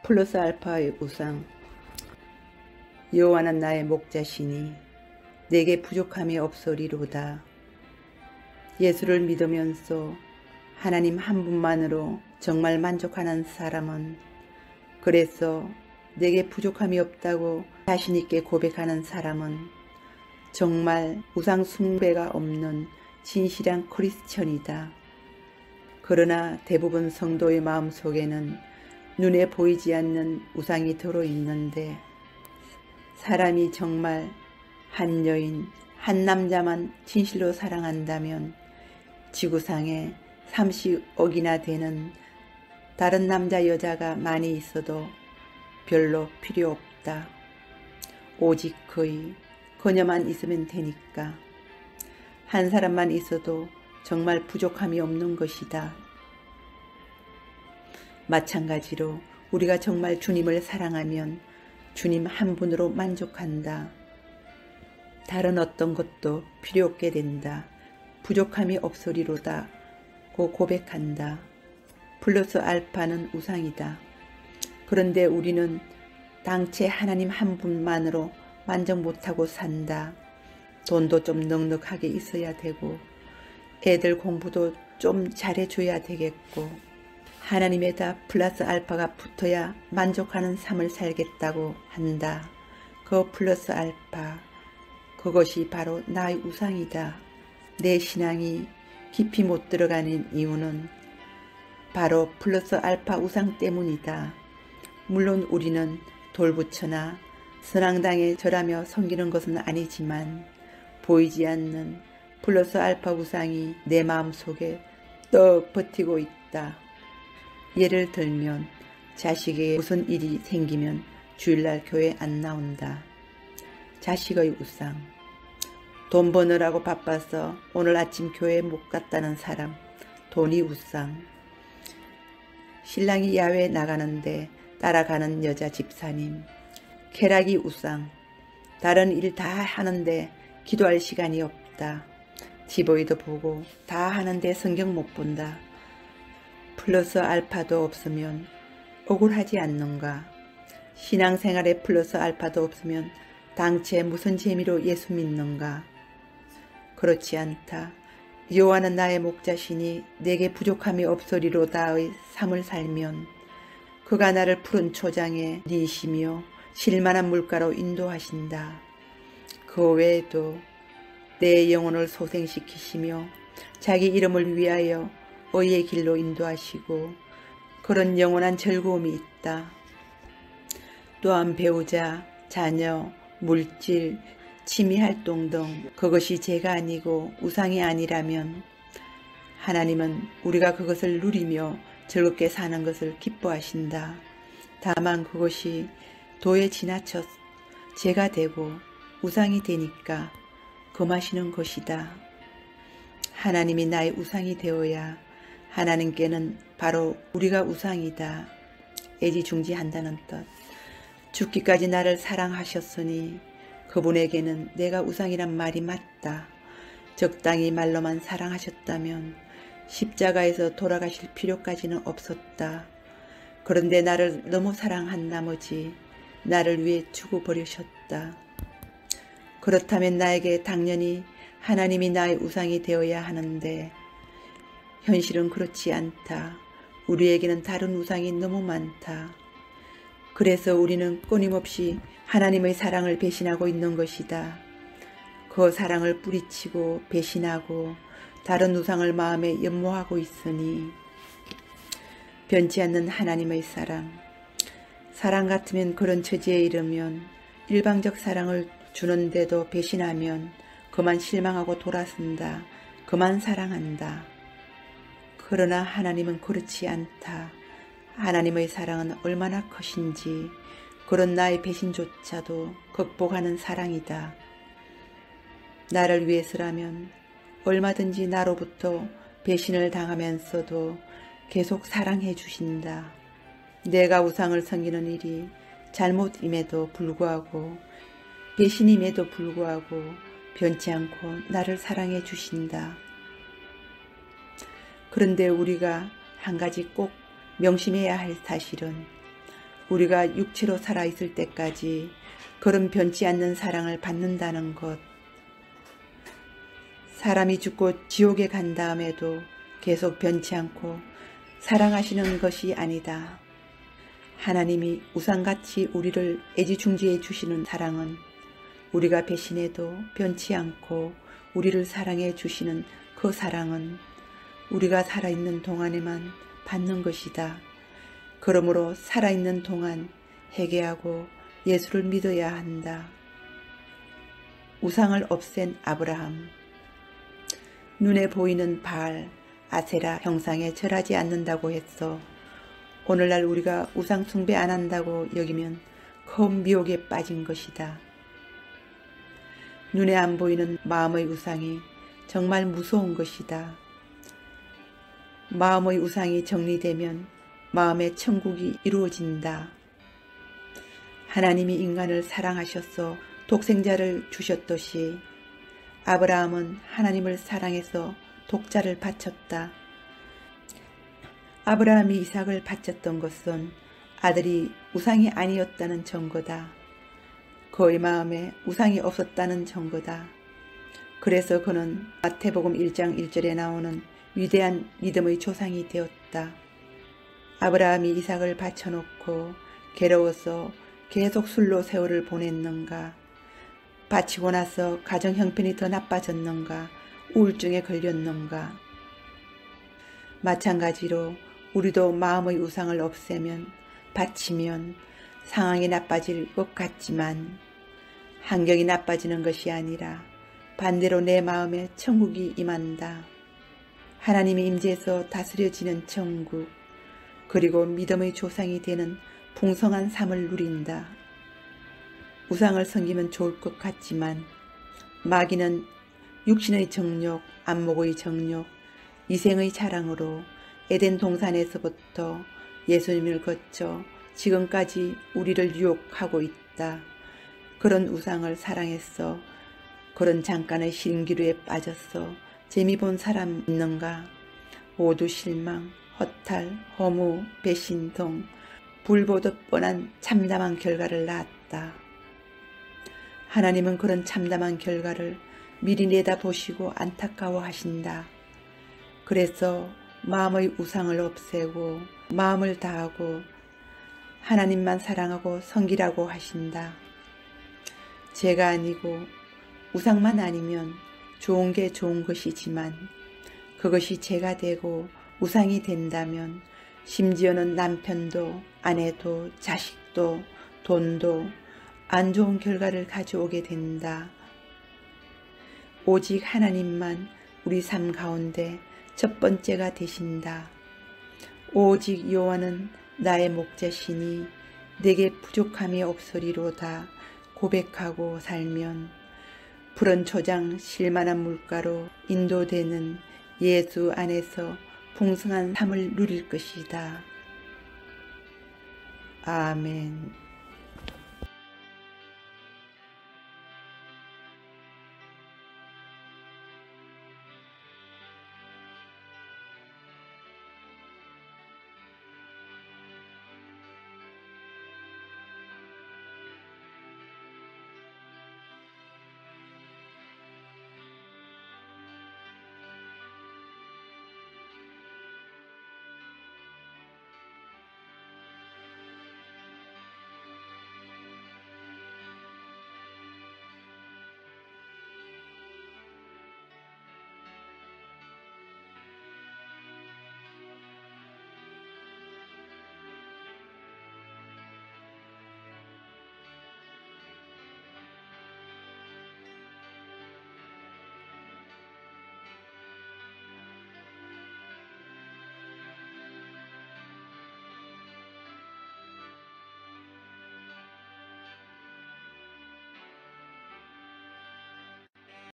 플러스 알파의 우상. 여호와는 나의 목자시니 내게 부족함이 없으리로다. 예수를 믿으면서 하나님 한 분만으로 정말 만족하는 사람은, 그래서 내게 부족함이 없다고 자신있게 고백하는 사람은 정말 우상 숭배가 없는 진실한 크리스천이다. 그러나 대부분 성도의 마음속에는 눈에 보이지 않는 우상이 들어있는데, 사람이 정말 한 여인, 한 남자만 진실로 사랑한다면 지구상에 30억이나 되는 다른 남자 여자가 많이 있어도 별로 필요 없다. 오직 그녀만 있으면 되니까. 한 사람만 있어도 정말 부족함이 없는 것이다. 마찬가지로 우리가 정말 주님을 사랑하면 주님 한 분으로 만족한다. 다른 어떤 것도 필요 없게 된다. 부족함이 없으리로다 고 고백한다. 플러스 알파는 우상이다. 그런데 우리는 당최 하나님 한 분만으로 만족 못하고 산다. 돈도 좀 넉넉하게 있어야 되고, 애들 공부도 좀 잘해줘야 되겠고, 하나님에다 플러스 알파가 붙어야 만족하는 삶을 살겠다고 한다. 그 플러스 알파, 그것이 바로 나의 우상이다. 내 신앙이 깊이 못 들어가는 이유는 바로 플러스 알파 우상 때문이다. 물론 우리는 돌부처나 선앙당에 절하며 섬기는 것은 아니지만 보이지 않는 플러스 알파 우상이 내 마음속에 떡 버티고 있다. 예를 들면 자식에게 무슨 일이 생기면 주일날 교회 안 나온다. 자식의 우상. 돈 버느라고 바빠서 오늘 아침 교회 못 갔다는 사람, 돈이 우상. 신랑이 야외에 나가는데 따라가는 여자 집사님, 쾌락이 우상. 다른 일 다 하는데 기도할 시간이 없다. TV도 보고 다 하는데 성경 못 본다. 플러스 알파도 없으면 억울하지 않는가? 신앙생활에 플러스 알파도 없으면 당최 무슨 재미로 예수 믿는가? 그렇지 않다. 여호와는 나의 목자시니 내게 부족함이 없으리로다의 삶을 살면 그가 나를 푸른 초장에 니시며 실만한 물가로 인도하신다. 그 외에도 내 영혼을 소생시키시며 자기 이름을 위하여 의의 길로 인도하시고 그런 영원한 즐거움이 있다. 또한 배우자, 자녀, 물질, 취미활동 등 그것이 죄가 아니고 우상이 아니라면 하나님은 우리가 그것을 누리며 즐겁게 사는 것을 기뻐하신다. 다만 그것이 도에 지나쳐 죄가 되고 우상이 되니까 금하시는 것이다. 하나님이 나의 우상이 되어야 하나님께는 바로 우리가 우상이다. 애지중지한다는 뜻. 죽기까지 나를 사랑하셨으니 그분에게는 내가 우상이란 말이 맞다. 적당히 말로만 사랑하셨다면 십자가에서 돌아가실 필요까지는 없었다. 그런데 나를 너무 사랑한 나머지 나를 위해 죽어버리셨다. 그렇다면 나에게 당연히 하나님이 나의 우상이 되어야 하는데 현실은 그렇지 않다. 우리에게는 다른 우상이 너무 많다. 그래서 우리는 끊임없이 하나님의 사랑을 배신하고 있는 것이다. 그 사랑을 뿌리치고 배신하고 다른 우상을 마음에 연모하고 있으니 변치 않는 하나님의 사랑. 사랑 같으면 그런 처지에 이르면 일방적 사랑을 주는데도 배신하면 그만 실망하고 돌아선다. 그만 사랑한다. 그러나 하나님은 그렇지 않다. 하나님의 사랑은 얼마나 크신지 그런 나의 배신조차도 극복하는 사랑이다. 나를 위해서라면 얼마든지 나로부터 배신을 당하면서도 계속 사랑해 주신다. 내가 우상을 섬기는 일이 잘못임에도 불구하고 배신임에도 불구하고 변치 않고 나를 사랑해 주신다. 그런데 우리가 한 가지 꼭 명심해야 할 사실은 우리가 육체로 살아있을 때까지 그런 변치 않는 사랑을 받는다는 것. 사람이 죽고 지옥에 간 다음에도 계속 변치 않고 사랑하시는 것이 아니다. 하나님이 우상같이 우리를 애지중지해 주시는 사랑은 우리가 배신해도 변치 않고 우리를 사랑해 주시는 그 사랑은 우리가 살아있는 동안에만 받는 것이다. 그러므로 살아있는 동안 회개하고 예수를 믿어야 한다. 우상을 없앤 아브라함. 눈에 보이는 바알, 아세라 형상에 절하지 않는다고 했어. 오늘날 우리가 우상 숭배 안 한다고 여기면 큰 미혹에 빠진 것이다. 눈에 안 보이는 마음의 우상이 정말 무서운 것이다. 마음의 우상이 정리되면 마음의 천국이 이루어진다. 하나님이 인간을 사랑하셔서 독생자를 주셨듯이 아브라함은 하나님을 사랑해서 독자를 바쳤다. 아브라함이 이삭을 바쳤던 것은 아들이 우상이 아니었다는 증거다. 그의 마음에 우상이 없었다는 증거다. 그래서 그는 마태복음 1장 1절에 나오는 위대한 믿음의 조상이 되었다. 아브라함이 이삭을 바쳐놓고 괴로워서 계속 술로 세월을 보냈는가? 바치고 나서 가정 형편이 더 나빠졌는가? 우울증에 걸렸는가? 마찬가지로 우리도 마음의 우상을 없애면 바치면 상황이 나빠질 것 같지만 환경이 나빠지는 것이 아니라 반대로 내 마음에 천국이 임한다. 하나님이 임재해서 다스려지는 천국, 그리고 믿음의 조상이 되는 풍성한 삶을 누린다. 우상을 섬기면 좋을 것 같지만 마귀는 육신의 정욕, 안목의 정욕, 이생의 자랑으로 에덴 동산에서부터 예수님을 거쳐 지금까지 우리를 유혹하고 있다. 그런 우상을 사랑했어. 그런 잠깐의 신기루에 빠졌어. 재미 본 사람 있는가? 모두 실망, 허탈, 허무, 배신 등 불보듯 뻔한 참담한 결과를 낳았다. 하나님은 그런 참담한 결과를 미리 내다보시고 안타까워하신다. 그래서 마음의 우상을 없애고 마음을 다하고 하나님만 사랑하고 섬기라고 하신다. 죄가 아니고 우상만 아니면 좋은 게 좋은 것이지만 그것이 죄가 되고 우상이 된다면 심지어는 남편도 아내도 자식도 돈도 안 좋은 결과를 가져오게 된다. 오직 하나님만 우리 삶 가운데 첫 번째가 되신다. 오직 여호와는 나의 목자시니 내게 부족함이 없으리로다 고백하고 살면 푸른 초장 실만한 물가로 인도되는 예수 안에서 풍성한 삶을 누릴 것이다. 아멘.